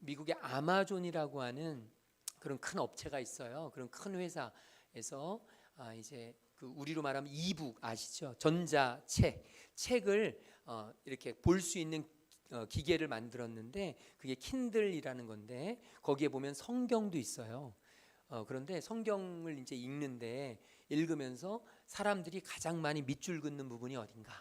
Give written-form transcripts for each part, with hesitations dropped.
미국의 아마존이라고 하는 그런 큰 업체가 있어요. 그런 큰 회사에서 이제 그 우리로 말하면 이북 아시죠? 책을 이렇게 볼 수 있는 기계를 만들었는데 그게 킨들이라는 건데 거기에 보면 성경도 있어요. 그런데 성경을 이제 읽으면서 사람들이 가장 많이 밑줄 긋는 부분이 어딘가?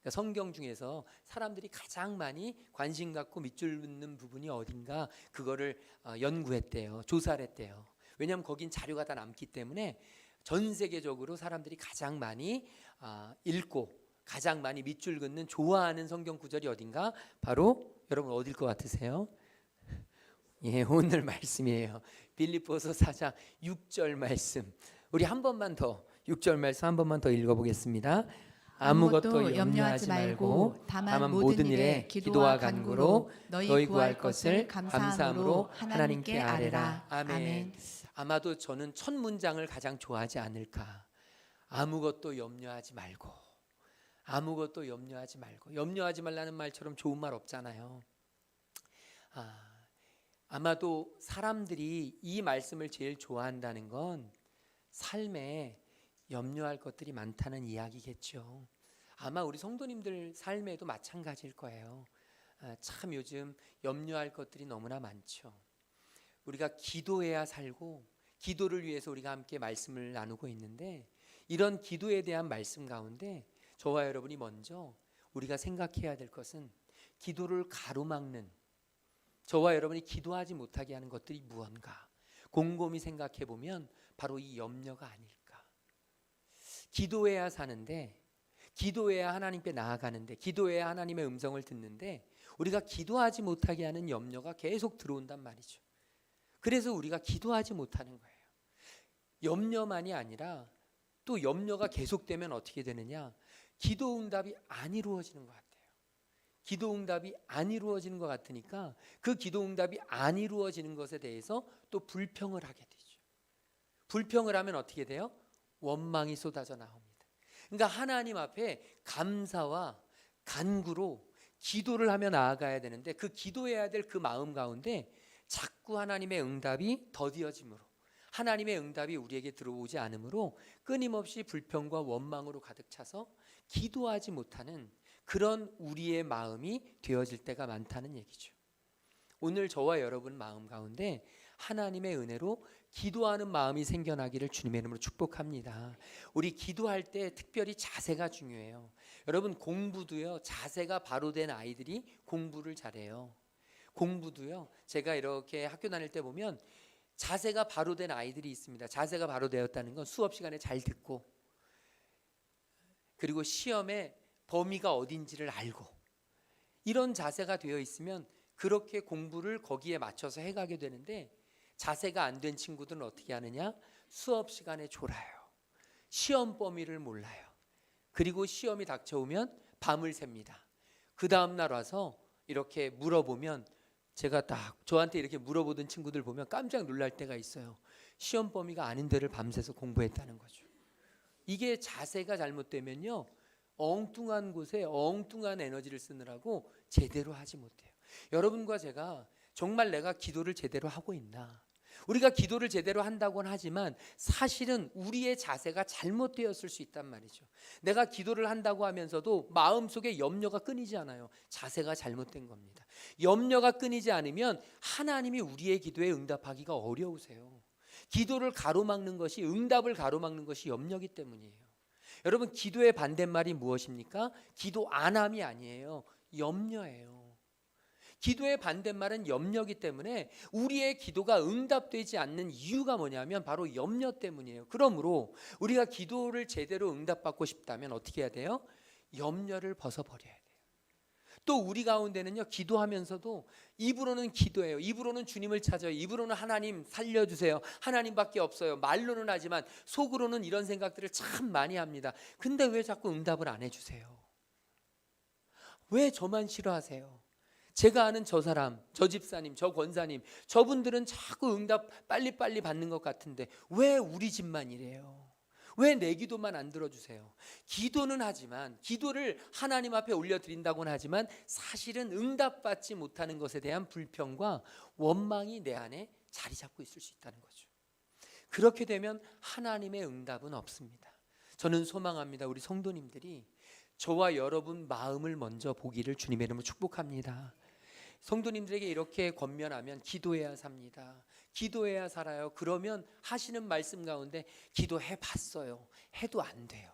그러니까 성경 중에서 사람들이 가장 많이 관심 갖고 밑줄 긋는 부분이 어딘가? 그거를 연구했대요. 조사를 했대요. 왜냐하면 거긴 자료가 다 남기 때문에 전 세계적으로 사람들이 가장 많이 읽고 가장 많이 밑줄 긋는 좋아하는 성경 구절이 어딘가? 바로 여러분 어딜 것 같으세요? 예, 오늘 말씀이에요. 빌립보서 4장 6절 말씀. 우리 한 번만 더 6절 말씀 한 번만 더 읽어보겠습니다. 아무것도 염려하지 말고 다만 모든 일에 기도와 간구로 너희 구할 것을 감사함으로 하나님께 아뢰라. 아멘. 아마도 저는 첫 문장을 가장 좋아하지 않을까. 아무것도 염려하지 말고. 아무것도 염려하지 말고. 염려하지 말라는 말처럼 좋은 말 없잖아요. 아마도 사람들이 이 말씀을 제일 좋아한다는 건 삶에 염려할 것들이 많다는 이야기겠죠. 아마 우리 성도님들 삶에도 마찬가지일 거예요. 참 요즘 염려할 것들이 너무나 많죠. 우리가 기도해야 살고 기도를 위해서 우리가 함께 말씀을 나누고 있는데 이런 기도에 대한 말씀 가운데 저와 여러분이 먼저 우리가 생각해야 될 것은 기도를 가로막는 저와 여러분이 기도하지 못하게 하는 것들이 무언가 곰곰이 생각해 보면 바로 이 염려가 아닐까. 기도해야 사는데 기도해야 하나님께 나아가는데 기도해야 하나님의 음성을 듣는데 우리가 기도하지 못하게 하는 염려가 계속 들어온단 말이죠. 그래서 우리가 기도하지 못하는 거예요. 염려만이 아니라 또 염려가 계속되면 어떻게 되느냐? 기도 응답이 안 이루어지는 것 같아요. 기도 응답이 안 이루어지는 것 같으니까 그 기도 응답이 안 이루어지는 것에 대해서 또 불평을 하게 되죠. 불평을 하면 어떻게 돼요? 원망이 쏟아져 나옵니다. 그러니까 하나님 앞에 감사와 간구로 기도를 하며 나아가야 되는데 그 기도해야 될 그 마음 가운데 자꾸 하나님의 응답이 더디어짐으로 하나님의 응답이 우리에게 들어오지 않으므로 끊임없이 불평과 원망으로 가득 차서 기도하지 못하는 그런 우리의 마음이 되어질 때가 많다는 얘기죠. 오늘 저와 여러분 마음 가운데 하나님의 은혜로 기도하는 마음이 생겨나기를 주님의 이름으로 축복합니다. 우리 기도할 때 특별히 자세가 중요해요. 여러분 공부도요, 자세가 바로 된 아이들이 공부를 잘해요. 공부도요, 제가 이렇게 학교 다닐 때 보면 자세가 바로 된 아이들이 있습니다. 자세가 바로 되었다는 건 수업 시간에 잘 듣고 그리고 시험에 범위가 어딘지를 알고 이런 자세가 되어 있으면 그렇게 공부를 거기에 맞춰서 해가게 되는데 자세가 안 된 친구들은 어떻게 하느냐? 수업 시간에 졸아요. 시험 범위를 몰라요. 그리고 시험이 닥쳐오면 밤을 샙니다. 그 다음날 와서 이렇게 물어보면 제가 딱 저한테 이렇게 물어보던 친구들 보면 깜짝 놀랄 때가 있어요. 시험 범위가 아닌 데를 밤새서 공부했다는 거죠. 이게 자세가 잘못되면요, 엉뚱한 곳에 엉뚱한 에너지를 쓰느라고 제대로 하지 못해요. 여러분과 제가 정말 내가 기도를 제대로 하고 있나? 우리가 기도를 제대로 한다고는 하지만 사실은 우리의 자세가 잘못되었을 수 있단 말이죠. 내가 기도를 한다고 하면서도 마음속에 염려가 끊이지 않아요. 자세가 잘못된 겁니다. 염려가 끊이지 않으면 하나님이 우리의 기도에 응답하기가 어려우세요. 기도를 가로막는 것이 응답을 가로막는 것이 염려이기 때문이에요. 여러분 기도의 반대말이 무엇입니까? 기도 안 함이 아니에요. 염려예요. 기도의 반대말은 염려이기 때문에 우리의 기도가 응답되지 않는 이유가 뭐냐면 바로 염려 때문이에요. 그러므로 우리가 기도를 제대로 응답받고 싶다면 어떻게 해야 돼요? 염려를 벗어버려야 돼요. 또 우리 가운데는요, 기도하면서도 입으로는 기도해요. 입으로는 주님을 찾아요. 입으로는 하나님 살려주세요. 하나님밖에 없어요. 말로는 하지만 속으로는 이런 생각들을 참 많이 합니다. 근데 왜 자꾸 응답을 안 해주세요? 왜 저만 싫어하세요? 제가 아는 저 사람, 저 집사님, 저 권사님, 저분들은 자꾸 응답 빨리빨리 받는 것 같은데 왜 우리 집만 이래요? 왜 내 기도만 안 들어주세요? 기도는 하지만, 기도를 하나님 앞에 올려드린다고는 하지만 사실은 응답받지 못하는 것에 대한 불평과 원망이 내 안에 자리 잡고 있을 수 있다는 거죠. 그렇게 되면 하나님의 응답은 없습니다. 저는 소망합니다. 우리 성도님들이 저와 여러분 마음을 먼저 보기를 주님의 이름으로 축복합니다. 성도님들에게 이렇게 권면하면 기도해야 삽니다. 기도해야 살아요. 그러면 하시는 말씀 가운데 기도해 봤어요. 해도 안 돼요.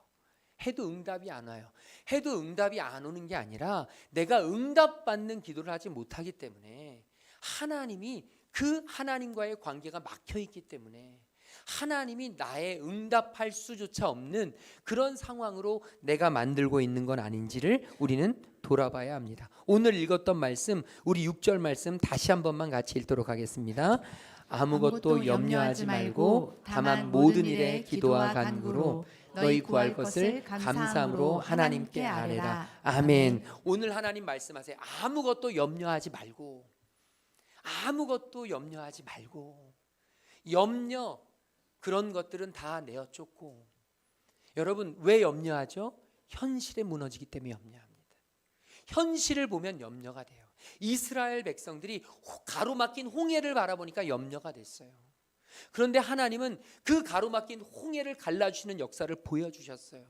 해도 응답이 안 와요. 해도 응답이 안 오는 게 아니라 내가 응답받는 기도를 하지 못하기 때문에 하나님이 그 하나님과의 관계가 막혀 있기 때문에 하나님이 나의 응답할 수조차 없는 그런 상황으로 내가 만들고 있는 건 아닌지를 우리는 돌아봐야 합니다. 오늘 읽었던 말씀, 우리 6절 말씀 다시 한 번만 같이 읽도록 하겠습니다. 아무것도 염려하지 말고 다만 모든 일에 기도와 간구로 너희 구할 것을 감사함으로 하나님께 아뢰라. 아멘. 오늘 하나님 말씀하세요. 아무것도 염려하지 말고, 아무것도 염려하지 말고. 염려, 그런 것들은 다 내어 쫓고. 여러분 왜 염려하죠? 현실에 무너지기 때문에 염려합니다. 현실을 보면 염려가 돼요. 이스라엘 백성들이 가로막힌 홍해를 바라보니까 염려가 됐어요. 그런데 하나님은 그 가로막힌 홍해를 갈라주시는 역사를 보여주셨어요.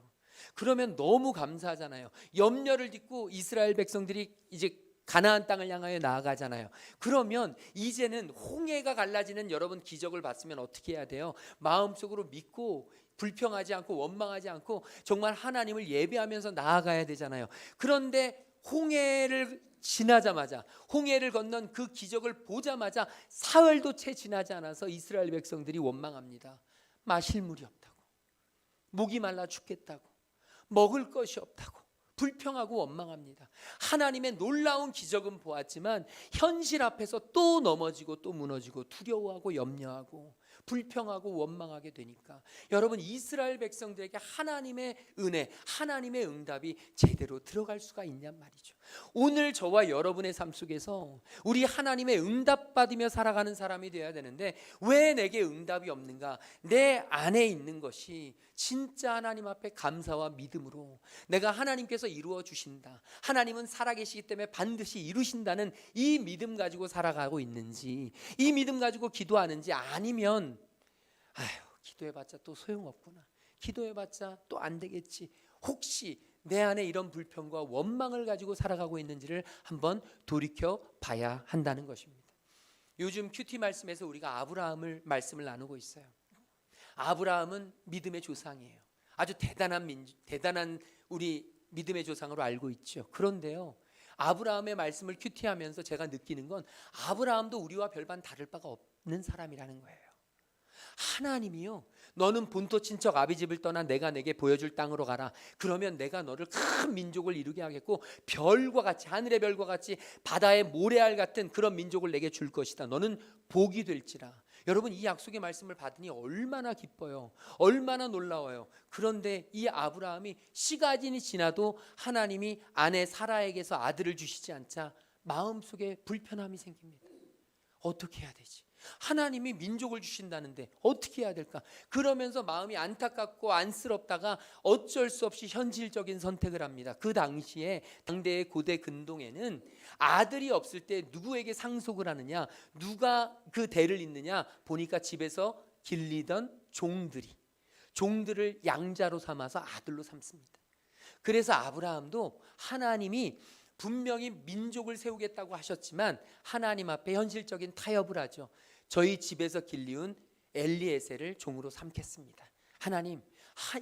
그러면 너무 감사하잖아요. 염려를 딛고 이스라엘 백성들이 이제 가나안 땅을 향하여 나아가잖아요. 그러면 이제는 홍해가 갈라지는 여러분 기적을 봤으면 어떻게 해야 돼요? 마음속으로 믿고 불평하지 않고 원망하지 않고 정말 하나님을 예배하면서 나아가야 되잖아요. 그런데 홍해를 지나자마자, 홍해를 건넌 그 기적을 보자마자 사흘도 채 지나지 않아서 이스라엘 백성들이 원망합니다. 마실 물이 없다고, 목이 말라 죽겠다고, 먹을 것이 없다고 불평하고 원망합니다. 하나님의 놀라운 기적은 보았지만 현실 앞에서 또 넘어지고 또 무너지고 두려워하고 염려하고 불평하고 원망하게 되니까 여러분 이스라엘 백성들에게 하나님의 은혜, 하나님의 응답이 제대로 들어갈 수가 있냔 말이죠. 오늘 저와 여러분의 삶 속에서 우리 하나님의 응답 받으며 살아가는 사람이 되어야 되는데 왜 내게 응답이 없는가? 내 안에 있는 것이 진짜 하나님 앞에 감사와 믿음으로 내가 하나님께서 이루어 주신다, 하나님은 살아계시기 때문에 반드시 이루신다는 이 믿음 가지고 살아가고 있는지, 이 믿음 가지고 기도하는지, 아니면 아휴 기도해봤자 또 소용없구나, 기도해봤자 또 안 되겠지, 혹시 내 안에 이런 불평과 원망을 가지고 살아가고 있는지를 한번 돌이켜 봐야 한다는 것입니다. 요즘 큐티 말씀에서 우리가 아브라함을 말씀을 나누고 있어요. 아브라함은 믿음의 조상이에요. 아주 대단한 우리 믿음의 조상으로 알고 있죠. 그런데요, 아브라함의 말씀을 큐티하면서 제가 느끼는 건 아브라함도 우리와 별반 다를 바가 없는 사람이라는 거예요. 하나님이요, 너는 본토 친척 아비집을 떠나 내가 내게 보여줄 땅으로 가라. 그러면 내가 너를 큰 민족을 이루게 하겠고 별과 같이, 하늘의 별과 같이 바다의 모래알 같은 그런 민족을 내게 줄 것이다. 너는 복이 될지라. 여러분 이 약속의 말씀을 받으니 얼마나 기뻐요, 얼마나 놀라워요. 그런데 이 아브라함이 시간이 지나도 하나님이 아내 사라에게서 아들을 주시지 않자 마음속에 불편함이 생깁니다. 어떻게 해야 되지? 하나님이 민족을 주신다는데 어떻게 해야 될까? 그러면서 마음이 안타깝고 안쓰럽다가 어쩔 수 없이 현실적인 선택을 합니다. 그 당시에 당대의 고대 근동에는 아들이 없을 때 누구에게 상속을 하느냐, 누가 그 대를 잇느냐 보니까 집에서 길리던 종들을 양자로 삼아서 아들로 삼습니다. 그래서 아브라함도 하나님이 분명히 민족을 세우겠다고 하셨지만 하나님 앞에 현실적인 타협을 하죠. 저희 집에서 길리운 엘리에셀을 종으로 삼겠습니다. 하나님,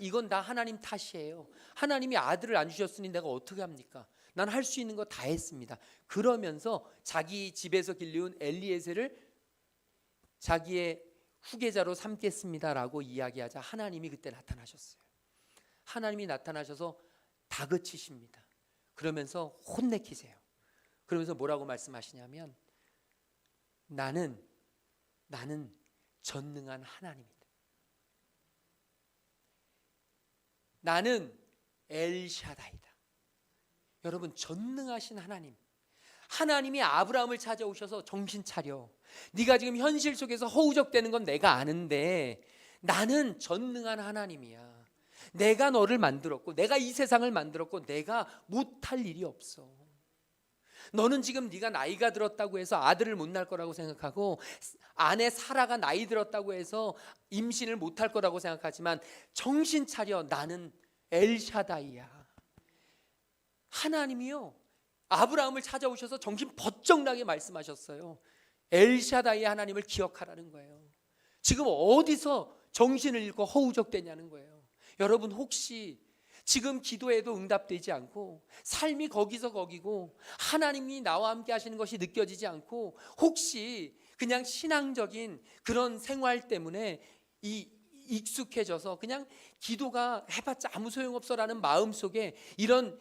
이건 다 하나님 탓이에요. 하나님이 아들을 안 주셨으니 내가 어떻게 합니까? 난 할 수 있는 거 다 했습니다. 그러면서 자기 집에서 길리운 엘리에셀을 자기의 후계자로 삼겠습니다라고 이야기하자 하나님이 그때 나타나셨어요. 하나님이 나타나셔서 다그치십니다. 그러면서 혼내키세요. 그러면서 뭐라고 말씀하시냐면 나는 전능한 하나님이다. 나는 엘샤다이다. 여러분 전능하신 하나님이 아브라함을 찾아오셔서 정신 차려. 네가 지금 현실 속에서 허우적대는 건 내가 아는데 나는 전능한 하나님이야. 내가 너를 만들었고 내가 이 세상을 만들었고 내가 못할 일이 없어. 너는 지금 네가 나이가 들었다고 해서 아들을 못 낳을 거라고 생각하고 아내 사라가 나이 들었다고 해서 임신을 못 할 거라고 생각하지만 정신 차려. 나는 엘샤다이야. 하나님이요 아브라함을 찾아오셔서 정신 번쩍 나게 말씀하셨어요. 엘샤다이 하나님을 기억하라는 거예요. 지금 어디서 정신을 잃고 허우적대냐는 거예요. 여러분 혹시 지금 기도해도 응답되지 않고 삶이 거기서 거기고 하나님이 나와 함께 하시는 것이 느껴지지 않고 혹시 그냥 신앙적인 그런 생활 때문에 익숙해져서 그냥 기도가 해봤자 아무 소용없어라는 마음 속에 이런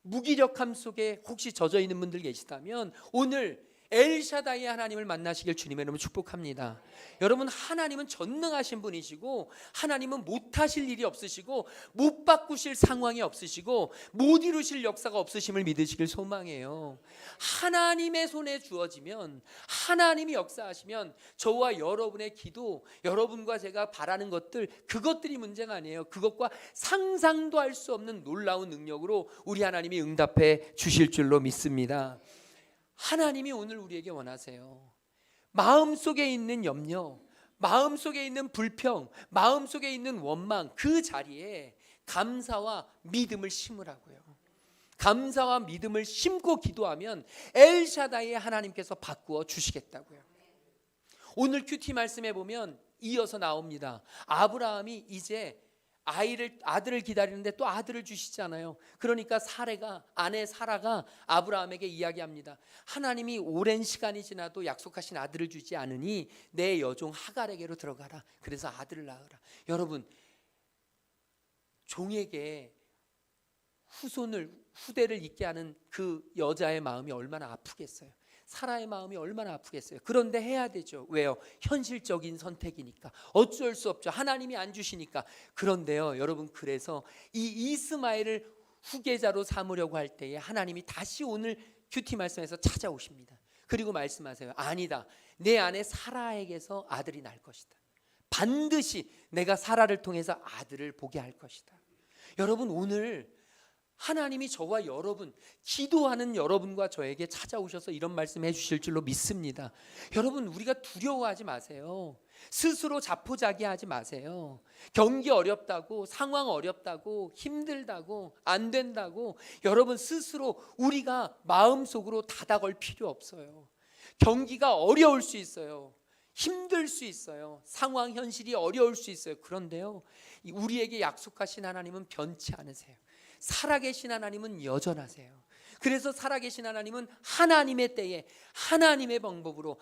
무기력함 속에 혹시 젖어 있는 분들 계시다면 오늘 엘샤다이 하나님을 만나시길 주님의 이름으로 축복합니다. 여러분 하나님은 전능하신 분이시고 하나님은 못하실 일이 없으시고 못 바꾸실 상황이 없으시고 못 이루실 역사가 없으심을 믿으시길 소망해요. 하나님의 손에 주어지면 하나님이 역사하시면 저와 여러분의 기도 여러분과 제가 바라는 것들 그것들이 문제가 아니에요. 그것과 상상도 할 수 없는 놀라운 능력으로 우리 하나님이 응답해 주실 줄로 믿습니다. 하나님이 오늘 우리에게 원하세요. 마음속에 있는 염려, 마음속에 있는 불평, 마음속에 있는 원망 그 자리에 감사와 믿음을 심으라고요. 감사와 믿음을 심고 기도하면 엘샤다이의 하나님께서 바꾸어 주시겠다고요. 오늘 큐티 말씀에 보면 이어서 나옵니다. 아브라함이 이제 아들을 기다리는데 또 아들을 주시잖아요. 그러니까 아내 사라가 아브라함에게 이야기합니다. 하나님이 오랜 시간이 지나도 약속하신 아들을 주지 않으니 내 여종 하갈에게로 들어가라. 그래서 아들을 낳으라. 여러분 종에게 후대를 잇게 하는 그 여자의 마음이 얼마나 아프겠어요. 사라의 마음이 얼마나 아프겠어요. 그런데 해야 되죠. 왜요? 현실적인 선택이니까 어쩔 수 없죠. 하나님이 안 주시니까. 그런데요 여러분 그래서 이 이스마엘을 후계자로 삼으려고 할 때에 하나님이 다시 오늘 큐티 말씀에서 찾아오십니다. 그리고 말씀하세요. 아니다. 내 아내 사라에게서 아들이 날 것이다. 반드시 내가 사라를 통해서 아들을 보게 할 것이다. 여러분 오늘 하나님이 저와 여러분 기도하는 여러분과 저에게 찾아오셔서 이런 말씀 해주실 줄로 믿습니다. 여러분 우리가 두려워하지 마세요. 스스로 자포자기하지 마세요. 경기 어렵다고 상황 어렵다고 힘들다고 안 된다고 여러분 스스로 우리가 마음속으로 닫아걸 필요 없어요. 경기가 어려울 수 있어요. 힘들 수 있어요. 상황 현실이 어려울 수 있어요. 그런데요 우리에게 약속하신 하나님은 변치 않으세요. 살아계신 하나님은 여전하세요. 그래서 살아계신 하나님은 하나님의 때에 하나님의 방법으로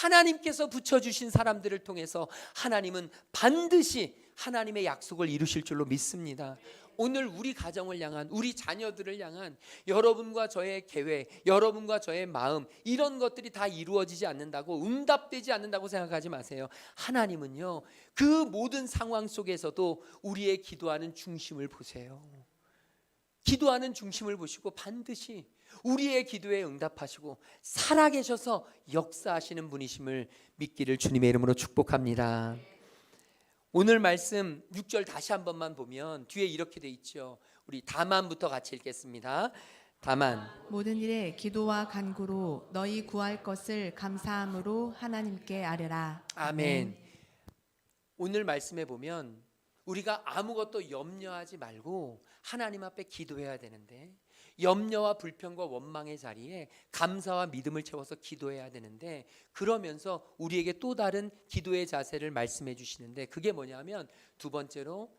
하나님께서 붙여주신 사람들을 통해서 하나님은 반드시 하나님의 약속을 이루실 줄로 믿습니다. 오늘 우리 가정을 향한 우리 자녀들을 향한 여러분과 저의 계획 여러분과 저의 마음 이런 것들이 다 이루어지지 않는다고 응답되지 않는다고 생각하지 마세요. 하나님은요 그 모든 상황 속에서도 우리의 기도하는 중심을 보세요. 기도하는 중심을 보시고 반드시 우리의 기도에 응답하시고 살아계셔서 역사하시는 분이심을 믿기를 주님의 이름으로 축복합니다. 오늘 말씀 6절 다시 한 번만 보면 뒤에 이렇게 돼 있죠. 우리 다만부터 같이 읽겠습니다. 다만 모든 일에 기도와 간구로 너희 구할 것을 감사함으로 하나님께 아뢰라. 아멘. 오늘 말씀에 보면 우리가 아무것도 염려하지 말고 하나님 앞에 기도해야 되는데 염려와 불평과 원망의 자리에 감사와 믿음을 채워서 기도해야 되는데 그러면서 우리에게 또 다른 기도의 자세를 말씀해 주시는데 그게 뭐냐면 두 번째로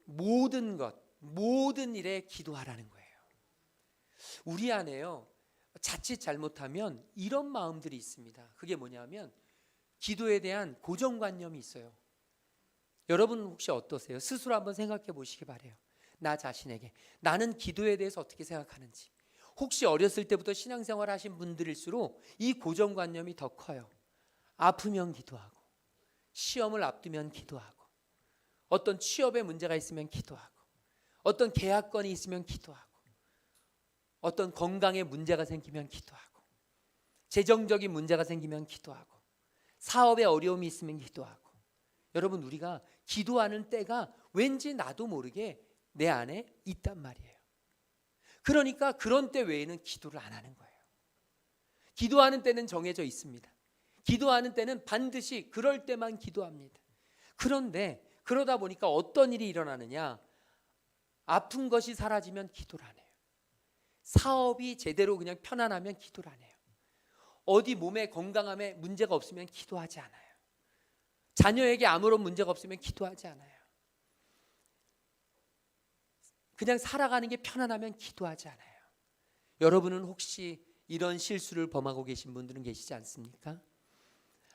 모든 일에 기도하라는 거예요. 우리 안에요 자칫 잘못하면 이런 마음들이 있습니다. 그게 뭐냐면 기도에 대한 고정관념이 있어요. 여러분 혹시 어떠세요? 스스로 한번 생각해 보시기 바래요. 나 자신에게 나는 기도에 대해서 어떻게 생각하는지. 혹시 어렸을 때부터 신앙생활 하신 분들일수록 이 고정관념이 더 커요. 아프면 기도하고 시험을 앞두면 기도하고 어떤 취업에 문제가 있으면 기도하고 어떤 계약건이 있으면 기도하고 어떤 건강에 문제가 생기면 기도하고 재정적인 문제가 생기면 기도하고 사업에 어려움이 있으면 기도하고 여러분 우리가 기도하는 때가 왠지 나도 모르게 내 안에 있단 말이에요. 그러니까 그런 때 외에는 기도를 안 하는 거예요. 기도하는 때는 정해져 있습니다. 기도하는 때는 반드시 그럴 때만 기도합니다. 그런데 그러다 보니까 어떤 일이 일어나느냐? 아픈 것이 사라지면 기도를 안 해요. 사업이 제대로 그냥 편안하면 기도를 안 해요. 어디 몸에 건강함에 문제가 없으면 기도하지 않아요. 자녀에게 아무런 문제가 없으면 기도하지 않아요. 그냥 살아가는 게 편안하면 기도하지 않아요. 여러분은 혹시 이런 실수를 범하고 계신 분들은 계시지 않습니까?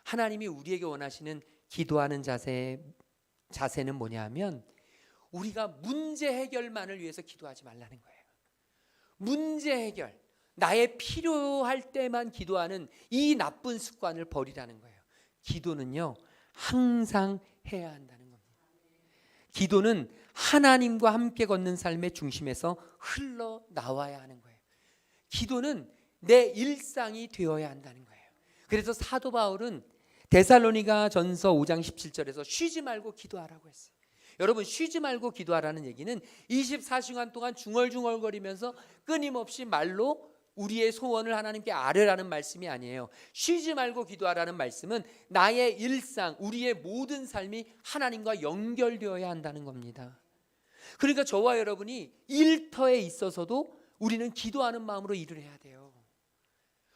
하나님이 우리에게 원하시는 기도하는 자세는 뭐냐 하면 우리가 문제 해결만을 위해서 기도하지 말라는 거예요. 문제 해결, 나의 필요할 때만 기도하는 이 나쁜 습관을 버리라는 거예요. 기도는요, 항상 해야 한다는 겁니다. 기도는 하나님과 함께 걷는 삶의 중심에서 흘러나와야 하는 거예요. 기도는 내 일상이 되어야 한다는 거예요. 그래서 사도 바울은 데살로니가 전서 5장 17절에서 쉬지 말고 기도하라고 했어요. 여러분, 쉬지 말고 기도하라는 얘기는 24시간 동안 중얼중얼거리면서 끊임없이 말로 우리의 소원을 하나님께 아뢰라는 말씀이 아니에요. 쉬지 말고 기도하라는 말씀은 나의 일상, 우리의 모든 삶이 하나님과 연결되어야 한다는 겁니다. 그러니까 저와 여러분이 일터에 있어서도 우리는 기도하는 마음으로 일을 해야 돼요.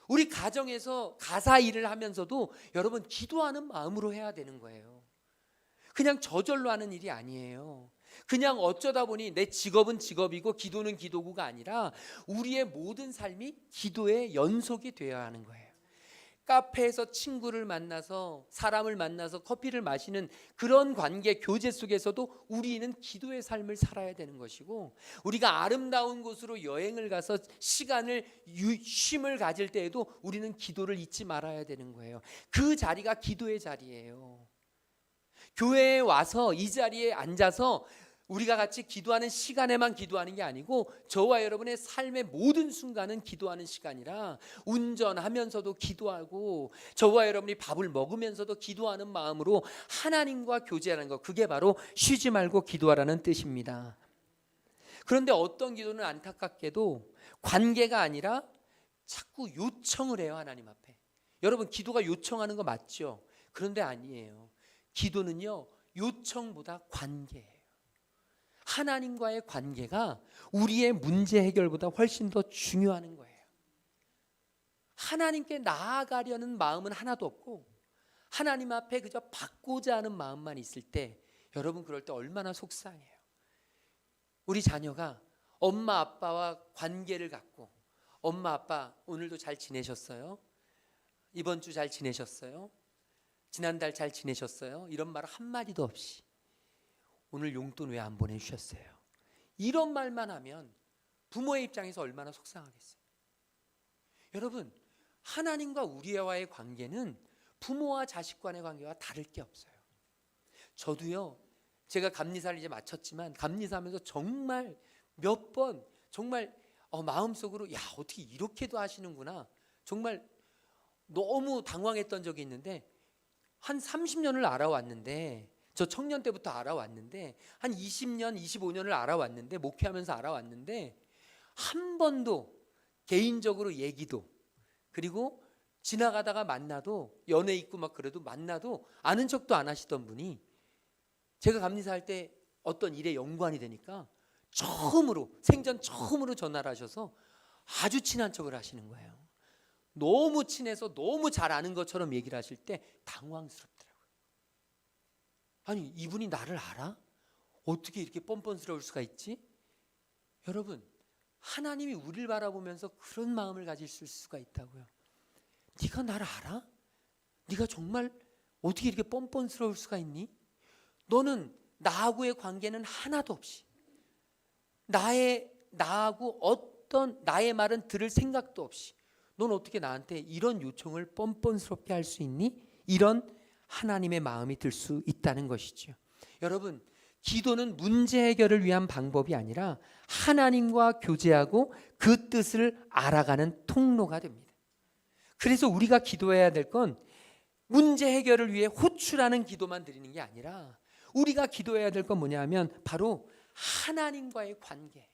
우리 가정에서 가사 일을 하면서도 여러분 기도하는 마음으로 해야 되는 거예요. 그냥 저절로 하는 일이 아니에요. 그냥 어쩌다 보니 내 직업은 직업이고 기도는 기도구가 아니라 우리의 모든 삶이 기도의 연속이 되어야 하는 거예요. 카페에서 친구를 만나서 사람을 만나서 커피를 마시는 그런 관계 교제 속에서도 우리는 기도의 삶을 살아야 되는 것이고, 우리가 아름다운 곳으로 여행을 가서 시간을 쉼을 가질 때에도 우리는 기도를 잊지 말아야 되는 거예요. 그 자리가 기도의 자리예요. 교회에 와서 이 자리에 앉아서 우리가 같이 기도하는 시간에만 기도하는 게 아니고 저와 여러분의 삶의 모든 순간은 기도하는 시간이라 운전하면서도 기도하고 저와 여러분이 밥을 먹으면서도 기도하는 마음으로 하나님과 교제하는 것, 그게 바로 쉬지 말고 기도하라는 뜻입니다. 그런데 어떤 기도는 안타깝게도 관계가 아니라 자꾸 요청을 해요. 하나님 앞에. 여러분, 기도가 요청하는 거 맞죠? 그런데 아니에요. 기도는요, 요청보다 관계예요. 하나님과의 관계가 우리의 문제 해결보다 훨씬 더 중요한 거예요. 하나님께 나아가려는 마음은 하나도 없고 하나님 앞에 그저 받고자 하는 마음만 있을 때, 여러분 그럴 때 얼마나 속상해요. 우리 자녀가 엄마 아빠와 관계를 갖고, 엄마 아빠 오늘도 잘 지내셨어요? 이번 주 잘 지내셨어요? 지난달 잘 지내셨어요? 이런 말 한마디도 없이 오늘 용돈 왜 안 보내주셨어요? 이런 말만 하면 부모의 입장에서 얼마나 속상하겠어요. 여러분, 하나님과 우리와의 관계는 부모와 자식 간의 관계와 다를 게 없어요. 저도요, 제가 감리사를 이제 마쳤지만 감리사하면서 정말 몇 번 정말 마음속으로 야, 어떻게 이렇게도 하시는구나, 정말 너무 당황했던 적이 있는데, 한 30년을 알아왔는데, 저 청년 때부터 알아왔는데 한 20년, 25년을 알아왔는데, 목회하면서 알아왔는데 한 번도 개인적으로 얘기도, 그리고 지나가다가 만나도 연애 있고 막 그래도 만나도 아는 척도 안 하시던 분이 제가 감리사할 때 어떤 일에 연관이 되니까 생전 처음으로 전화를 하셔서 아주 친한 척을 하시는 거예요. 너무 친해서 너무 잘 아는 것처럼 얘기를 하실 때 당황스럽더라고요. 아니, 이분이 나를 알아? 어떻게 이렇게 뻔뻔스러울 수가 있지? 여러분, 하나님이 우리를 바라보면서 그런 마음을 가질 수가 있다고요. 네가 나를 알아? 네가 정말 어떻게 이렇게 뻔뻔스러울 수가 있니? 너는 나하고의 관계는 하나도 없이, 나하고 어떤 나의 말은 들을 생각도 없이 넌 어떻게 나한테 이런 요청을 뻔뻔스럽게 할 수 있니? 이런 하나님의 마음이 들 수 있다는 것이죠. 여러분, 기도는 문제 해결을 위한 방법이 아니라 하나님과 교제하고 그 뜻을 알아가는 통로가 됩니다. 그래서 우리가 기도해야 될 건 문제 해결을 위해 호출하는 기도만 드리는 게 아니라 우리가 기도해야 될 건 뭐냐면 바로 하나님과의 관계,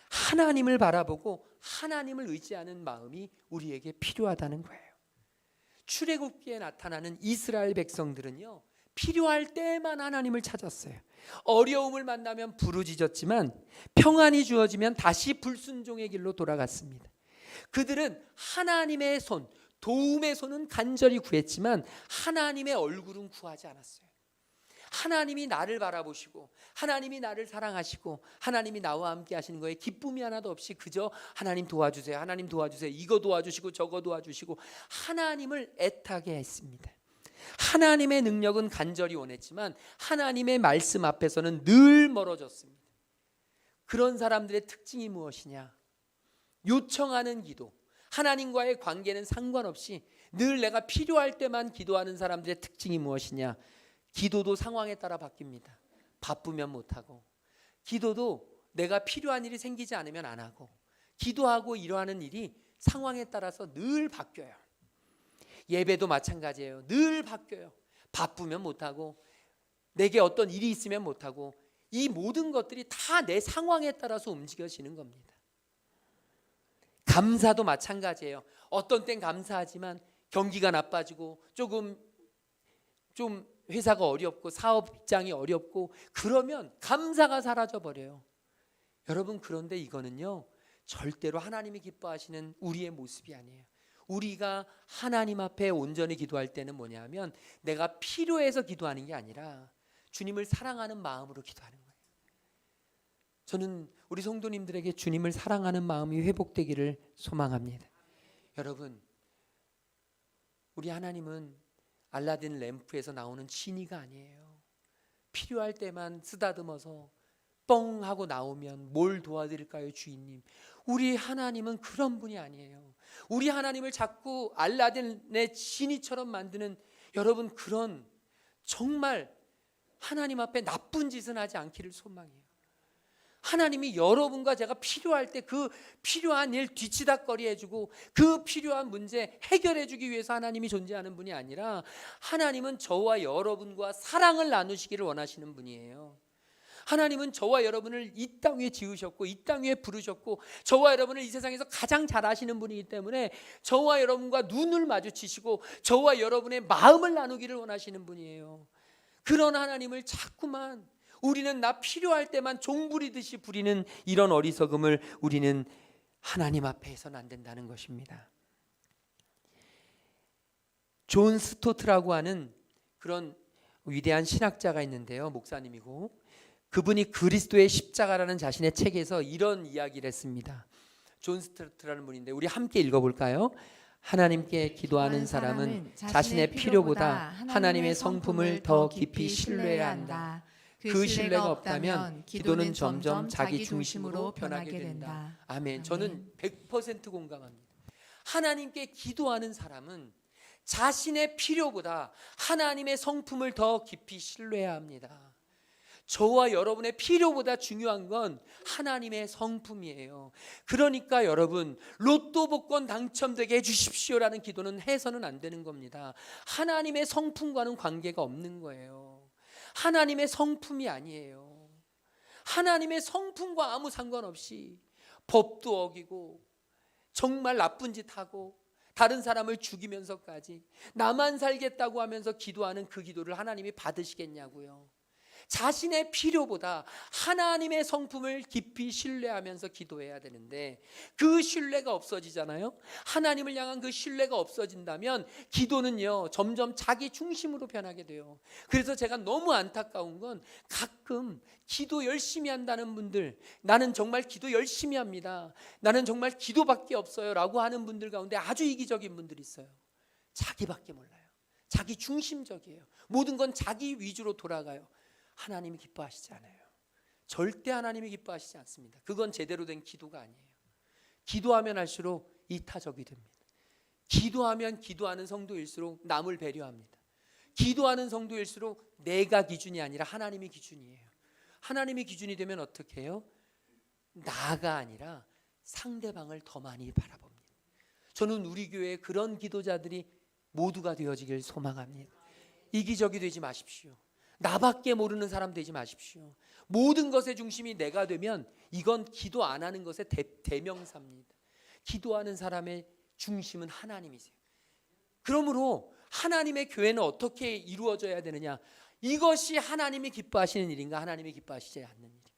하나님을 바라보고 하나님을 의지하는 마음이 우리에게 필요하다는 거예요. 출애굽기에 나타나는 이스라엘 백성들은요, 필요할 때만 하나님을 찾았어요. 어려움을 만나면 부르짖었지만 평안이 주어지면 다시 불순종의 길로 돌아갔습니다. 그들은 하나님의 손, 도움의 손은 간절히 구했지만 하나님의 얼굴은 구하지 않았어요. 하나님이 나를 바라보시고 하나님이 나를 사랑하시고 하나님이 나와 함께 하시는 거에 기쁨이 하나도 없이 그저 하나님 도와주세요, 하나님 도와주세요, 이거 도와주시고 저거 도와주시고 하나님을 애타게 했습니다. 하나님의 능력은 간절히 원했지만 하나님의 말씀 앞에서는 늘 멀어졌습니다. 그런 사람들의 특징이 무엇이냐? 요청하는 기도, 하나님과의 관계는 상관없이 늘 내가 필요할 때만 기도하는 사람들의 특징이 무엇이냐? 기도도 상황에 따라 바뀝니다. 바쁘면 못하고, 기도도 내가 필요한 일이 생기지 않으면 안 하고, 기도하고 이러하는 일이 상황에 따라서 늘 바뀌어요. 예배도 마찬가지예요. 늘 바뀌어요. 바쁘면 못하고, 내게 어떤 일이 있으면 못하고, 이 모든 것들이 다 내 상황에 따라서 움직여지는 겁니다. 감사도 마찬가지예요. 어떤 땐 감사하지만 경기가 나빠지고 좀 회사가 어렵고 사업장이 어렵고 그러면 감사가 사라져버려요. 여러분, 그런데 이거는요, 절대로 하나님이 기뻐하시는 우리의 모습이 아니에요. 우리가 하나님 앞에 온전히 기도할 때는 뭐냐면 내가 필요해서 기도하는 게 아니라 주님을 사랑하는 마음으로 기도하는 거예요. 저는 우리 성도님들에게 주님을 사랑하는 마음이 회복되기를 소망합니다. 여러분, 우리 하나님은 알라딘 램프에서 나오는 지니가 아니에요. 필요할 때만 쓰다듬어서 뻥 하고 나오면 뭘 도와드릴까요, 주인님? 우리 하나님은 그런 분이 아니에요. 우리 하나님을 자꾸 알라딘의 지니처럼 만드는, 여러분, 그런 정말 하나님 앞에 나쁜 짓은 하지 않기를 소망해요. 하나님이 여러분과 제가 필요할 때 그 필요한 일 뒤치다꺼리 해주고 그 필요한 문제 해결해주기 위해서 하나님이 존재하는 분이 아니라 하나님은 저와 여러분과 사랑을 나누시기를 원하시는 분이에요. 하나님은 저와 여러분을 이 땅 위에 지으셨고 이 땅 위에 부르셨고 저와 여러분을 이 세상에서 가장 잘 아시는 분이기 때문에 저와 여러분과 눈을 마주치시고 저와 여러분의 마음을 나누기를 원하시는 분이에요. 그런 하나님을 자꾸만 우리는 나 필요할 때만 종 부리듯이 부리는 이런 어리석음을 우리는 하나님 앞에 해서는 안 된다는 것입니다. 존 스토트라고 하는 그런 위대한 신학자가 있는데요, 목사님이고 그분이 그리스도의 십자가라는 자신의 책에서 이런 이야기를 했습니다. 존 스토트라는 분인데 우리 함께 읽어볼까요? 하나님께 기도하는 사람은 자신의 필요보다 하나님의 성품을 더 깊이 신뢰해야 한다. 그 신뢰가 없다면 기도는 점점 자기 중심으로 변하게 된다. 아멘. 저는 100% 공감합니다. 하나님께 기도하는 사람은 자신의 필요보다 하나님의 성품을 더 깊이 신뢰해야 합니다. 저와 여러분의 필요보다 중요한 건 하나님의 성품이에요. 그러니까 여러분, 로또 복권 당첨되게 해주십시오라는 기도는 해서는 안 되는 겁니다. 하나님의 성품과는 관계가 없는 거예요. 하나님의 성품이 아니에요. 하나님의 성품과 아무 상관없이 법도 어기고 정말 나쁜 짓 하고 다른 사람을 죽이면서까지 나만 살겠다고 하면서 기도하는 그 기도를 하나님이 받으시겠냐고요. 자신의 필요보다 하나님의 성품을 깊이 신뢰하면서 기도해야 되는데 그 신뢰가 없어지잖아요. 하나님을 향한 그 신뢰가 없어진다면 기도는요 점점 자기 중심으로 변하게 돼요. 그래서 제가 너무 안타까운 건 가끔 기도 열심히 한다는 분들, 나는 정말 기도 열심히 합니다, 나는 정말 기도밖에 없어요 라고 하는 분들 가운데 아주 이기적인 분들이 있어요. 자기밖에 몰라요. 자기 중심적이에요. 모든 건 자기 위주로 돌아가요. 하나님이 기뻐하시지 않아요. 절대 하나님이 기뻐하시지 않습니다. 그건 제대로 된 기도가 아니에요. 기도하면 할수록 이타적이 됩니다. 기도하면 기도하는 성도일수록 남을 배려합니다. 기도하는 성도일수록 내가 기준이 아니라 하나님이 기준이에요. 하나님이 기준이 되면 어떻게 해요? 나가 아니라 상대방을 더 많이 바라봅니다. 저는 우리 교회에 그런 기도자들이 모두가 되어지길 소망합니다. 이기적이 되지 마십시오. 나밖에 모르는 사람 되지 마십시오. 모든 것의 중심이 내가 되면 이건 기도 안 하는 것의 대명사입니다. 기도하는 사람의 중심은 하나님이세요. 그러므로 하나님의 교회는 어떻게 이루어져야 되느냐? 이것이 하나님이 기뻐하시는 일인가, 하나님이 기뻐하시지 않는 일인가?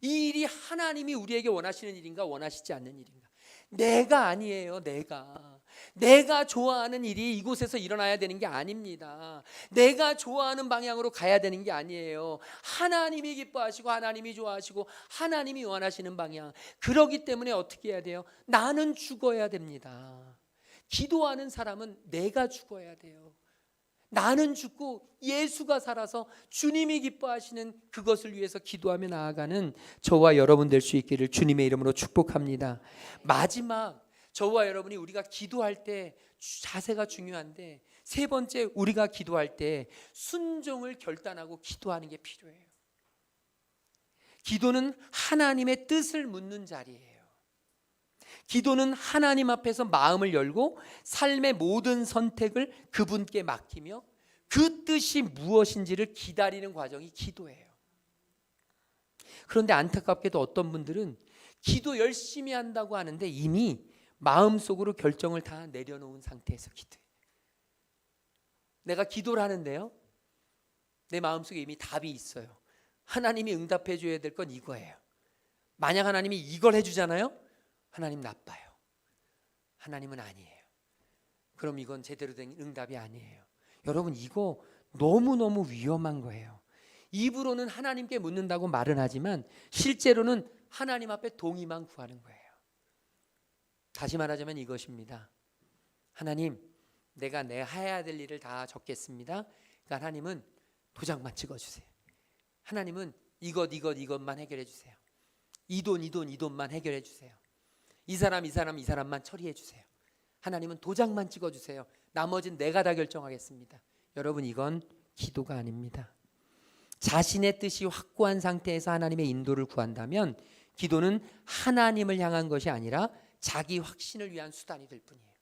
이 일이 하나님이 우리에게 원하시는 일인가, 원하시지 않는 일인가? 내가 아니에요. 내가 좋아하는 일이 이곳에서 일어나야 되는 게 아닙니다. 내가 좋아하는 방향으로 가야 되는 게 아니에요. 하나님이 기뻐하시고 하나님이 좋아하시고 하나님이 원하시는 방향. 그러기 때문에 어떻게 해야 돼요? 나는 죽어야 됩니다. 기도하는 사람은 내가 죽어야 돼요. 나는 죽고 예수가 살아서 주님이 기뻐하시는 그것을 위해서 기도하며 나아가는 저와 여러분 될 수 있기를 주님의 이름으로 축복합니다. 마지막, 저와 여러분이 우리가 기도할 때 자세가 중요한데, 세 번째, 우리가 기도할 때 순종을 결단하고 기도하는 게 필요해요. 기도는 하나님의 뜻을 묻는 자리예요. 기도는 하나님 앞에서 마음을 열고 삶의 모든 선택을 그분께 맡기며 그 뜻이 무엇인지를 기다리는 과정이 기도예요. 그런데 안타깝게도 어떤 분들은 기도 열심히 한다고 하는데 이미 마음속으로 결정을 다 내려놓은 상태에서 기도해요. 내가 기도를 하는데요, 내 마음속에 이미 답이 있어요. 하나님이 응답해 줘야 될 건 이거예요. 만약 하나님이 이걸 해주잖아요, 하나님 나빠요. 하나님은 아니에요. 그럼 이건 제대로 된 응답이 아니에요. 여러분, 이거 너무너무 위험한 거예요. 입으로는 하나님께 묻는다고 말은 하지만 실제로는 하나님 앞에 동의만 구하는 거예요. 다시 말하자면 이것입니다. 하나님, 내가 해야 될 일을 다 적겠습니다. 그러니까 하나님은 도장만 찍어주세요. 하나님은 이것만 해결해 주세요. 이 돈만 해결해 주세요. 이 사람만 처리해 주세요. 하나님은 도장만 찍어주세요. 나머지는 내가 다 결정하겠습니다. 여러분, 이건 기도가 아닙니다. 자신의 뜻이 확고한 상태에서 하나님의 인도를 구한다면 기도는 하나님을 향한 것이 아니라 자기 확신을 위한 수단이 될 뿐이에요.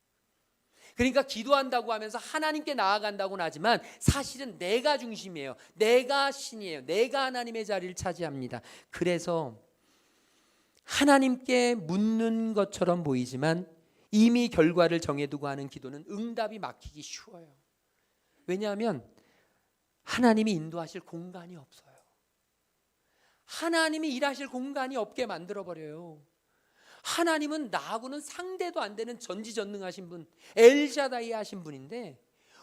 그러니까 기도한다고 하면서 하나님께 나아간다고는 하지만 사실은 내가 중심이에요. 내가 신이에요. 내가 하나님의 자리를 차지합니다. 그래서 하나님께 묻는 것처럼 보이지만 이미 결과를 정해두고 하는 기도는 응답이 막히기 쉬워요. 왜냐하면 하나님이 인도하실 공간이 없어요. 하나님이 일하실 공간이 없게 만들어버려요. 하나님은 나하고는 상대도 안 되는 전지전능하신 분, 엘샤다이 하신 분인데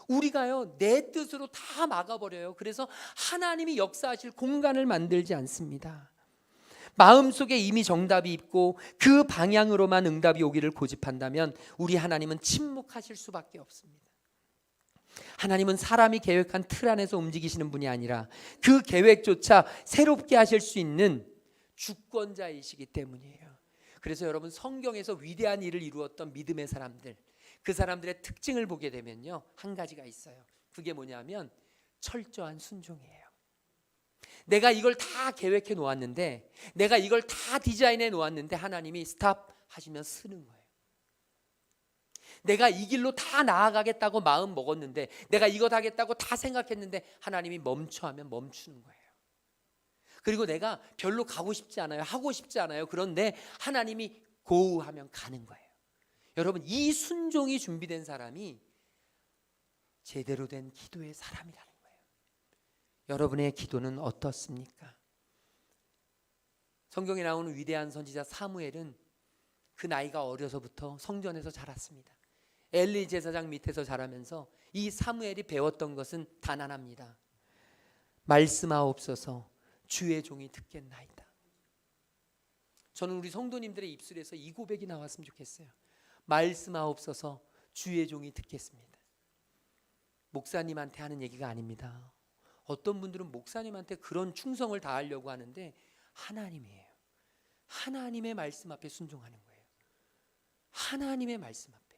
우리가요, 내 뜻으로 다 막아버려요. 그래서 하나님이 역사하실 공간을 만들지 않습니다. 마음속에 이미 정답이 있고 그 방향으로만 응답이 오기를 고집한다면 우리 하나님은 침묵하실 수밖에 없습니다. 하나님은 사람이 계획한 틀 안에서 움직이시는 분이 아니라 그 계획조차 새롭게 하실 수 있는 주권자이시기 때문이에요. 그래서 여러분, 성경에서 위대한 일을 이루었던 믿음의 사람들, 그 사람들의 특징을 보게 되면요, 한 가지가 있어요. 그게 뭐냐면 철저한 순종이에요. 내가 이걸 다 계획해 놓았는데, 내가 이걸 다 디자인해 놓았는데 하나님이 스탑 하시면 쓰는 거예요. 내가 이 길로 다 나아가겠다고 마음 먹었는데, 내가 이거 하겠다고 다 생각했는데 하나님이 멈춰 하면 멈추는 거예요. 그리고 내가 별로 가고 싶지 않아요. 하고 싶지 않아요. 그런데 하나님이 고우하면 가는 거예요. 여러분, 이 순종이 준비된 사람이 제대로 된 기도의 사람이라는 거예요. 여러분의 기도는 어떻습니까? 성경에 나오는 위대한 선지자 사무엘은 그 나이가 어려서부터 성전에서 자랐습니다. 엘리 제사장 밑에서 자라면서 이 사무엘이 배웠던 것은 단 하나입니다. 말씀하옵소서, 주의 종이 듣겠나이다. 저는 우리 성도님들의 입술에서 이 고백이 나왔으면 좋겠어요. 말씀하옵소서, 주의 종이 듣겠습니다. 목사님한테 하는 얘기가 아닙니다. 어떤 분들은 목사님한테 그런 충성을 다하려고 하는데 하나님이에요. 하나님의 말씀 앞에 순종하는 거예요. 하나님의 말씀 앞에,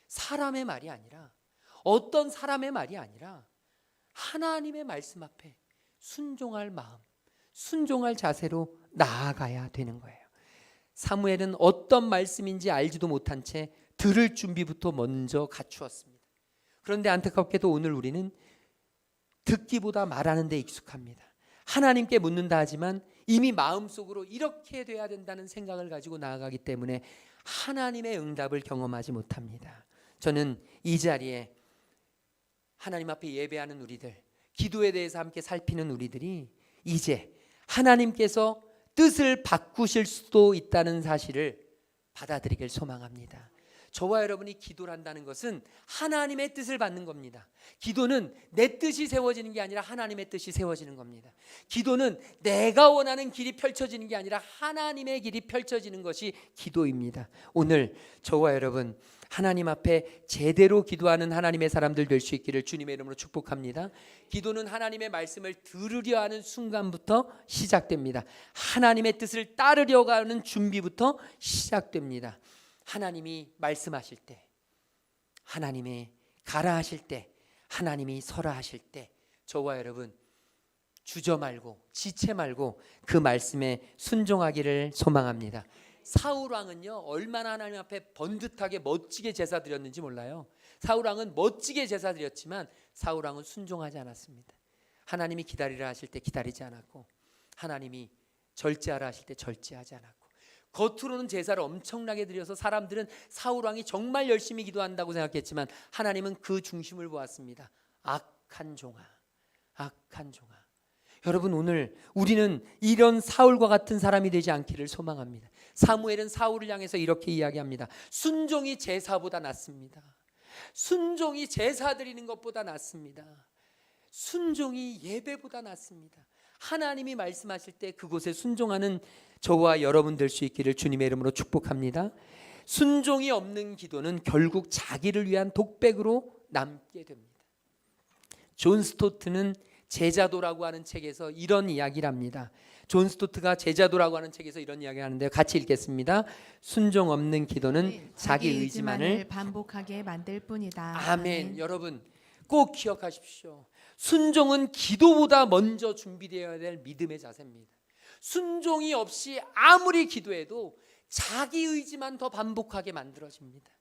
사람의 말이 아니라, 어떤 사람의 말이 아니라 하나님의 말씀 앞에 순종할 마음, 순종할 자세로 나아가야 되는 거예요. 사무엘은 어떤 말씀인지 알지도 못한 채 들을 준비부터 먼저 갖추었습니다. 그런데 안타깝게도 오늘 우리는 듣기보다 말하는 데 익숙합니다. 하나님께 묻는다 하지만 이미 마음속으로 이렇게 돼야 된다는 생각을 가지고 나아가기 때문에 하나님의 응답을 경험하지 못합니다. 저는 이 자리에 하나님 앞에 예배하는 우리들, 기도에 대해서 함께 살피는 우리들이 이제 하나님께서 뜻을 바꾸실 수도 있다는 사실을 받아들이길 소망합니다. 저와 여러분이 기도를 한다는 것은 하나님의 뜻을 받는 겁니다. 기도는 내 뜻이 세워지는 게 아니라 하나님의 뜻이 세워지는 겁니다. 기도는 내가 원하는 길이 펼쳐지는 게 아니라 하나님의 길이 펼쳐지는 것이 기도입니다. 오늘 저와 여러분 하나님 앞에 제대로 기도하는 하나님의 사람들 될 수 있기를 주님의 이름으로 축복합니다. 기도는 하나님의 말씀을 들으려 하는 순간부터 시작됩니다. 하나님의 뜻을 따르려고 하는 준비부터 시작됩니다. 하나님이 말씀하실 때, 하나님이 가라 하실 때, 하나님이 서라 하실 때 저와 여러분 주저 말고 지체 말고 그 말씀에 순종하기를 소망합니다. 사울 왕은요 얼마나 하나님 앞에 번듯하게 멋지게 제사 드렸는지 몰라요. 사울 왕은 멋지게 제사 드렸지만 사울 왕은 순종하지 않았습니다. 하나님이 기다리라 하실 때 기다리지 않았고 하나님이 절제하라 하실 때 절제하지 않았고 겉으로는 제사를 엄청나게 드려서 사람들은 사울 왕이 정말 열심히 기도한다고 생각했지만 하나님은 그 중심을 보았습니다. 악한 종아, 악한 종아. 여러분 오늘 우리는 이런 사울과 같은 사람이 되지 않기를 소망합니다. 사무엘은 사울을 향해서 이렇게 이야기합니다. 순종이 제사보다 낫습니다. 순종이 제사 드리는 것보다 낫습니다. 순종이 예배보다 낫습니다. 하나님이 말씀하실 때 그곳에 순종하는 저와 여러분 될 수 있기를 주님의 이름으로 축복합니다. 순종이 없는 기도는 결국 자기를 위한 독백으로 남게 됩니다. 존 스토트는 제자도라고 하는 책에서 이런 이야기를 합니다. 존 스토트가 제자도라고 하는 책에서 이런 이야기를 하는데요. 같이 읽겠습니다. 순종 없는 기도는 자기 의지만을 반복하게 만들 뿐이다. 아멘. 여러분 꼭 기억하십시오. 순종은 기도보다 먼저 준비되어야 될 믿음의 자세입니다. 순종이 없이 아무리 기도해도 자기 의지만 더 반복하게 만들어집니다.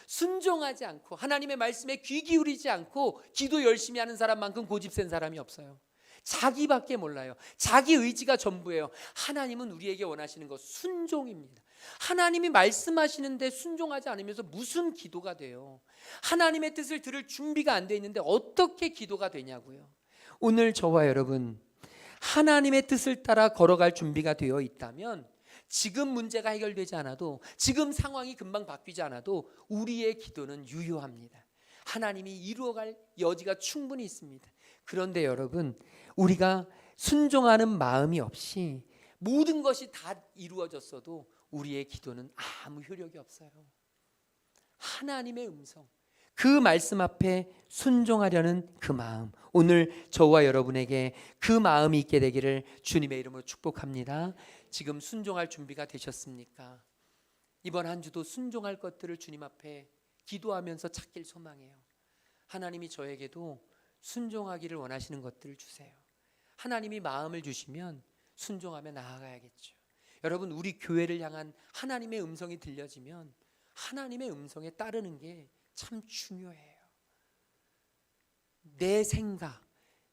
순종하지 않고 하나님의 말씀에 귀 기울이지 않고 기도 열심히 하는 사람만큼 고집센 사람이 없어요. 자기밖에 몰라요. 자기 의지가 전부예요. 하나님은 우리에게 원하시는 것 순종입니다. 하나님이 말씀하시는데 순종하지 않으면서 무슨 기도가 돼요? 하나님의 뜻을 들을 준비가 안 돼 있는데 어떻게 기도가 되냐고요. 오늘 저와 여러분 하나님의 뜻을 따라 걸어갈 준비가 되어 있다면 지금 문제가 해결되지 않아도 지금 상황이 금방 바뀌지 않아도 우리의 기도는 유효합니다. 하나님이 이루어갈 여지가 충분히 있습니다. 그런데 여러분 우리가 순종하는 마음이 없이 모든 것이 다 이루어졌어도 우리의 기도는 아무 효력이 없어요. 하나님의 음성 그 말씀 앞에 순종하려는 그 마음 오늘 저와 여러분에게 그 마음이 있게 되기를 주님의 이름으로 축복합니다. 지금 순종할 준비가 되셨습니까? 이번 한 주도 순종할 것들을 주님 앞에 기도하면서 찾길 소망해요. 하나님이 저에게도 순종하기를 원하시는 것들을 주세요. 하나님이 마음을 주시면 순종하며 나아가야겠죠. 여러분 우리 교회를 향한 하나님의 음성이 들려지면 하나님의 음성에 따르는 게 참 중요해요. 내 생각,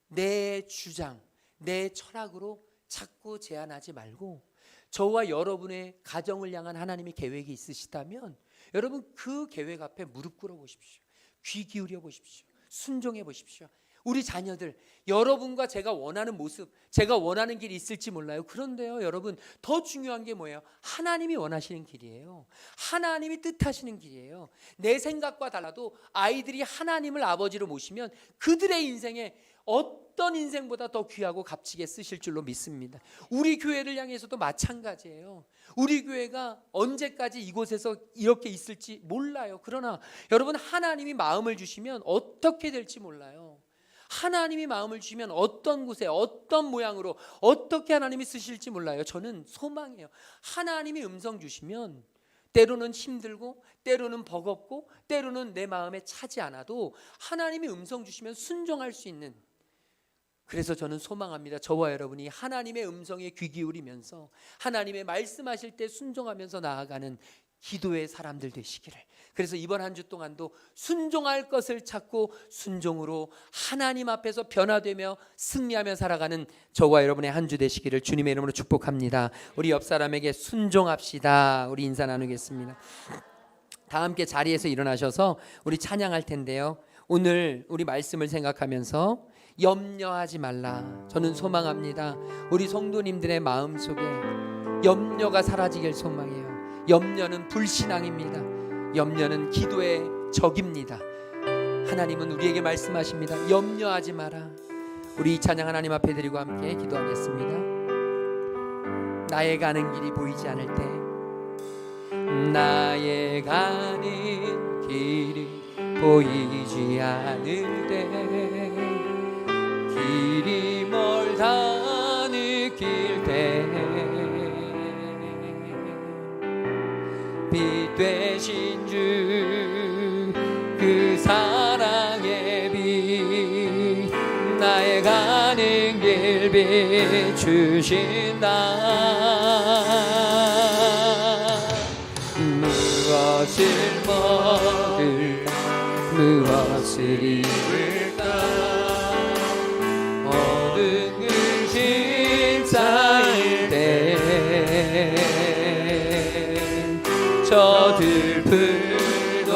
내 주장, 내 철학으로 자꾸 제한하지 말고 저와 여러분의 가정을 향한 하나님의 계획이 있으시다면 여러분 그 계획 앞에 무릎 꿇어 보십시오. 귀 기울여 보십시오. 순종해 보십시오. 우리 자녀들 여러분과 제가 원하는 모습 제가 원하는 길이 있을지 몰라요. 그런데요 여러분 더 중요한 게 뭐예요? 하나님이 원하시는 길이에요. 하나님이 뜻하시는 길이에요. 내 생각과 달라도 아이들이 하나님을 아버지로 모시면 그들의 인생에 어떤 인생보다 더 귀하고 값지게 쓰실 줄로 믿습니다. 우리 교회를 향해서도 마찬가지예요. 우리 교회가 언제까지 이곳에서 이렇게 있을지 몰라요. 그러나 여러분 하나님이 마음을 주시면 어떻게 될지 몰라요. 하나님이 마음을 주시면 어떤 곳에 어떤 모양으로 어떻게 하나님이 쓰실지 몰라요. 저는 소망해요. 하나님이 음성 주시면 때로는 힘들고 때로는 버겁고 때로는 내 마음에 차지 않아도 하나님이 음성 주시면 순종할 수 있는 그래서 저는 소망합니다. 저와 여러분이 하나님의 음성에 귀 기울이면서 하나님의 말씀하실 때 순종하면서 나아가는 기도의 사람들 되시기를. 그래서 이번 한 주 동안도 순종할 것을 찾고 순종으로 하나님 앞에서 변화되며 승리하며 살아가는 저와 여러분의 한 주 되시기를 주님의 이름으로 축복합니다. 우리 옆 사람에게 순종합시다. 우리 인사 나누겠습니다. 다 함께 자리에서 일어나셔서 우리 찬양할 텐데요. 오늘 우리 말씀을 생각하면서 염려하지 말라. 저는 소망합니다. 우리 성도님들의 마음속에 염려가 사라지길 소망해요. 염려는 불신앙입니다. 염려는 기도의 적입니다. 하나님은 우리에게 말씀하십니다. 염려하지 마라. 우리 이 찬양 하나님 앞에 드리고 함께 기도하겠습니다. 나의 가는 길이 보이지 않을 때, 나의 가는 길이 보이지 않을 때, 길이 멀다 느낄 때, 빛 되신 주 그 사랑의 빛, 나의 가는 길 비추신다. 무엇을 먹을까 무엇을 입을까, 모든 근심 쌓일 때, 저 들풀도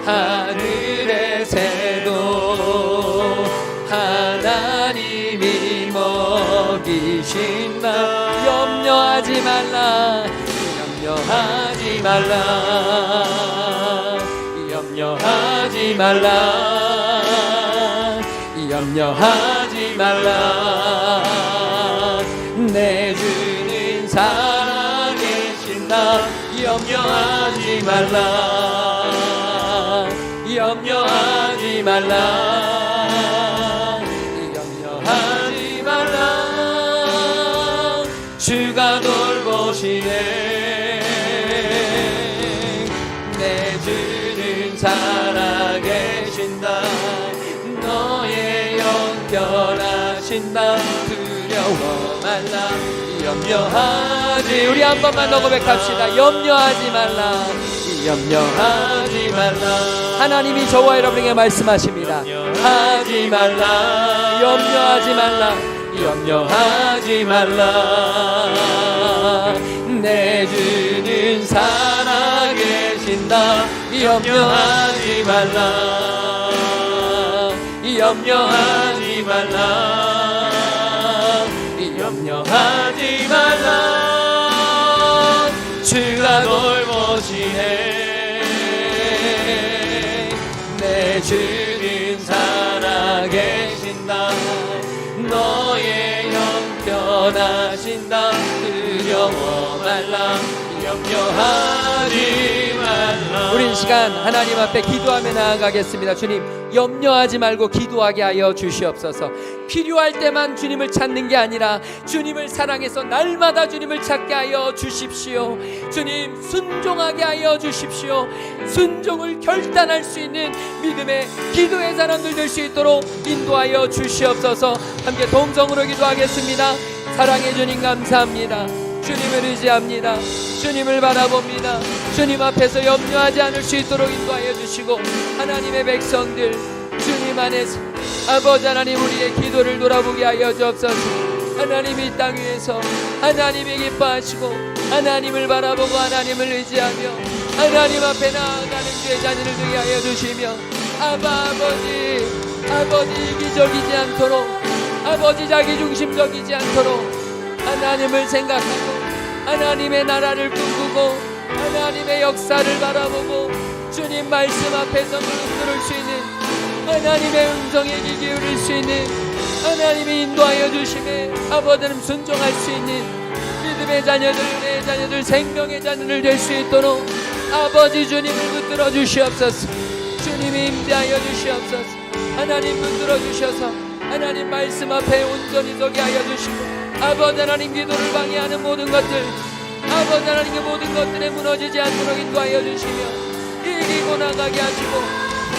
하늘의 새도 하나님이 먹이신다. 염려하지 말라. 염려하지 말라. 염려하지 말라. 염려하지 말라. 내 주는 살아계신다. 염려하지 말라. 염려하지 말라. 염려하지 말라. 주가 돌보시네. 내 주는 살아계신다. 너의 영변하신다. 두려워 말라. 염려하지. 우리 한 번만 더 고백합시다. 염려하지 말라. 염려하지 말라. 하나님이 저와 여러분에게 말씀하십니다. 염려하지 말라. 염려하지 말라. 염려하지 말라. 내 주는 살아계신다. 염려하지 말라. 염려하지 말라. 염려하지 말라. 주가 돌보시네. 내 주는 살아계신다. 너의 영변하신다. 두려워 말라. 염려하지 말라. 우린 시간 하나님 앞에 기도하며 나아가겠습니다. 주님, 염려하지 말고 기도하게 하여 주시옵소서. 필요할 때만 주님을 찾는 게 아니라 주님을 사랑해서 날마다 주님을 찾게 하여 주십시오. 주님, 순종하게 하여 주십시오. 순종을 결단할 수 있는 믿음의 기도의 사람들 될 수 있도록 인도하여 주시옵소서. 함께 동성으로 기도하겠습니다. 사랑해 주님 감사합니다. 주님을 의지합니다. 주님을 바라봅니다. 주님 앞에서 염려하지 않을 수 있도록 인도하여 주시고, 하나님의 백성들 주님 안에서 아버지 하나님 우리의 기도를 돌아보게 하여 주옵소서. 하나님이 이 땅 위에서 하나님이 기뻐하시고 하나님을 바라보고 하나님을 의지하며 하나님 앞에 나아가는 주의 자녀를 되게 하여 주시며, 아버지 이기적이지 않도록, 아버지 자기중심적이지 않도록 하나님을 생각하고 하나님의 나라를 꿈꾸고 하나님의 역사를 바라보고 주님 말씀 앞에서 무릎 꿇을 수 있는, 하나님의 음성에 귀 기울일 수 있는, 하나님이 인도하여 주심에 아버지는 순종할 수 있는 믿음의 자녀들, 내 자녀들, 생명의 자녀들 될 수 있도록 아버지 주님을 붙들어 주시옵소서. 주님이 임재하여 주시옵소서. 하나님 붙들어 주셔서 하나님 말씀 앞에 온전히 서게 하여 주시고, 아버지 하나님 기도를 방해하는 모든 것들, 아버지 하나님의 모든 것들에 무너지지 않도록 인도하여 주시며 이기고 나가게 하시고,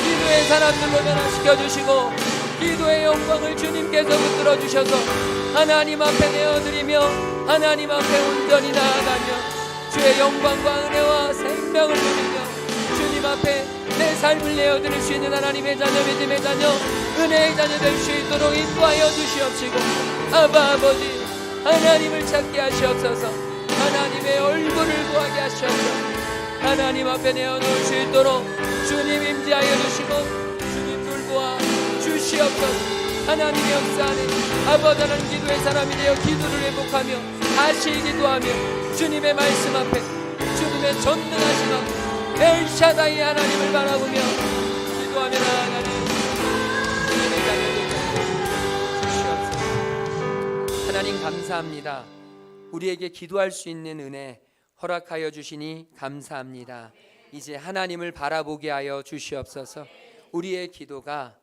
기도의 사람들로 변화시켜 주시고, 기도의 영광을 주님께서 붙들어 주셔서 하나님 앞에 내어드리며 하나님 앞에 온전히 나아가며 주의 영광과 은혜와 생명을 누리며 주님 앞에 내 삶을 내어드릴 수 있는 하나님의 자녀, 믿음의 자녀, 은혜의 자녀 될 수 있도록 인도하여 주시옵시고, 아바 아버지 하나님을 찾게 하시옵소서. 하나님의 얼굴을 구하게 하시옵소서. 하나님 앞에 내어놓을 수 있도록 주님 임재하여 주시고 주님 돌보아 주시옵소서. 하나님의 역사 안에 아버지 하나님 기도의 사람이 되어 기도를 회복하며 다시 기도하며 주님의 말씀 앞에 주님의 전능하심 앞에 엘샤다이 하나님을 바라보며 기도하며 나아가는 주님의 자녀들 주시옵소서. 하나님 감사합니다. 우리에게 기도할 수 있는 은혜 허락하여 주시니 감사합니다. 이제 하나님을 바라보게 하여 주시옵소서. 우리의 기도가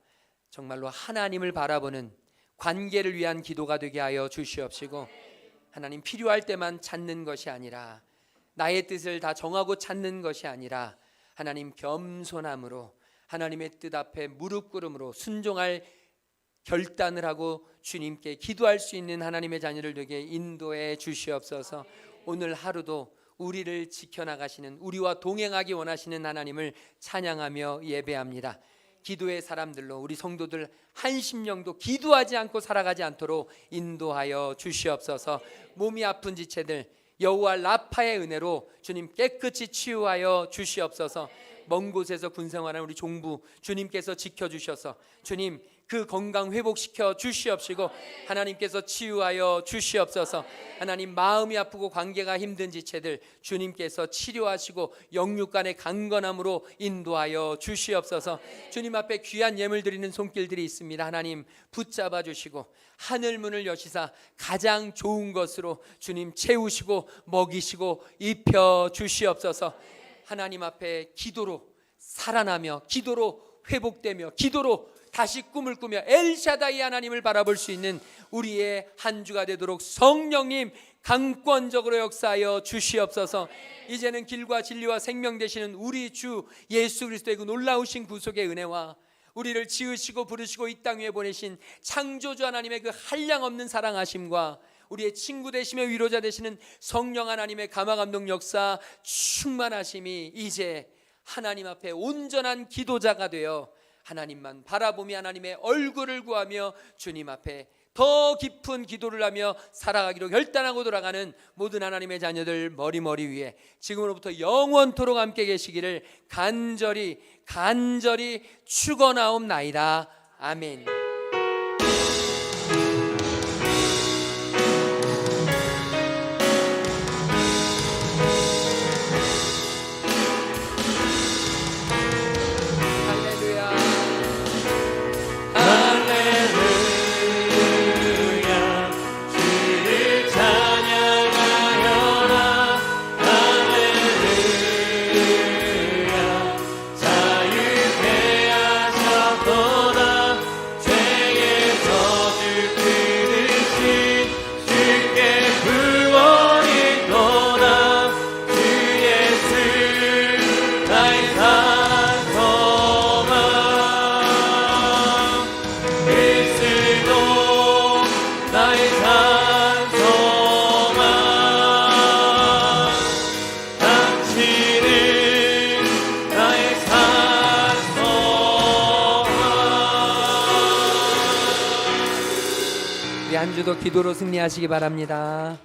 정말로 하나님을 바라보는 관계를 위한 기도가 되게 하여 주시옵시고, 하나님 필요할 때만 찾는 것이 아니라 나의 뜻을 다 정하고 찾는 것이 아니라 하나님 겸손함으로 하나님의 뜻 앞에 무릎 꿇음으로 순종할 결단을 하고 주님께 기도할 수 있는 하나님의 자녀를 되게 인도해 주시옵소서. 오늘 하루도 우리를 지켜나가시는, 우리와 동행하기 원하시는 하나님을 찬양하며 예배합니다. 기도의 사람들로 우리 성도들 한 심령도 기도하지 않고 살아가지 않도록 인도하여 주시옵소서. 몸이 아픈 지체들 여호와 라파의 은혜로 주님 깨끗이 치유하여 주시옵소서. 먼 곳에서 군생활하는 우리 종부 주님께서 지켜주셔서 주님 그 건강 회복시켜 주시옵시고, 하나님께서 치유하여 주시옵소서. 하나님 마음이 아프고 관계가 힘든 지체들 주님께서 치료하시고 영육간의 강건함으로 인도하여 주시옵소서. 주님 앞에 귀한 예물 드리는 손길들이 있습니다. 하나님 붙잡아 주시고 하늘문을 여시사 가장 좋은 것으로 주님 채우시고 먹이시고 입혀 주시옵소서. 하나님 앞에 기도로 살아나며 기도로 회복되며 기도로 다시 꿈을 꾸며 엘샤다이 하나님을 바라볼 수 있는 우리의 한 주가 되도록 성령님 강권적으로 역사하여 주시옵소서. 이제는 길과 진리와 생명 되시는 우리 주 예수 그리스도의 그 놀라우신 구속의 은혜와 우리를 지으시고 부르시고 이 땅 위에 보내신 창조주 하나님의 그 한량없는 사랑하심과 우리의 친구 되시며 위로자 되시는 성령 하나님의 감화감동 역사 충만하심이 이제 하나님 앞에 온전한 기도자가 되어 하나님만 바라보며 하나님의 얼굴을 구하며 주님 앞에 더 깊은 기도를 하며 살아가기로 결단하고 돌아가는 모든 하나님의 자녀들 머리 위에 지금으로부터 영원토록 함께 계시기를 간절히 축원하옵나이다. 아멘. 한 주도 기도로 승리하시기 바랍니다.